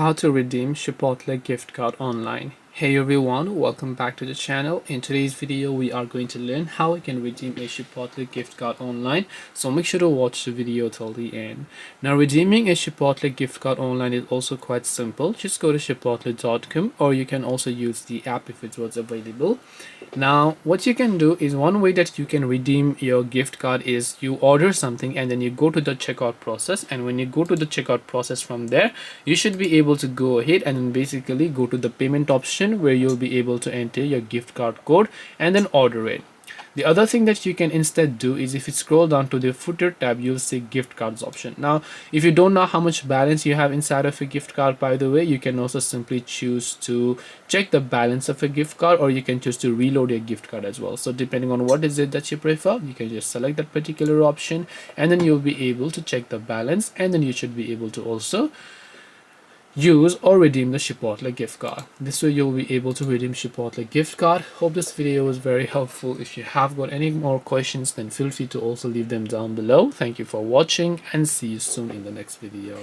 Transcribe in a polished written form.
How to redeem Chipotle gift card online. Hey everyone, welcome back to the channel. In today's video we are going to learn how we can redeem a Chipotle gift card online, so make sure to watch the video till the end. Now, redeeming a Chipotle gift card online is also quite simple. Just go to chipotle.com, or you can also use the app if it was available. Now what you can do is, one way that you can redeem your gift card is you order something and then you go to the checkout process, and when you go to the checkout process, from there you should be able to go ahead and then basically go to the payment option, where you'll be able to enter your gift card code and then order it. The other thing that you can instead do is, if you scroll down to the footer tab, you'll see gift cards option. Now, if you don't know how much balance you have inside of a gift card, by the way, you can also simply choose to check the balance of a gift card, or you can choose to reload your gift card as well. So depending on what is it that you prefer, you can just select that particular option, and then you'll be able to check the balance, and then you should be able to also use or redeem the Chipotle gift card. This way you'll be able to redeem Chipotle gift card. Hope this video was very helpful. If you have got any more questions, then feel free to also leave them down below. Thank you for watching, and see you soon in the next video.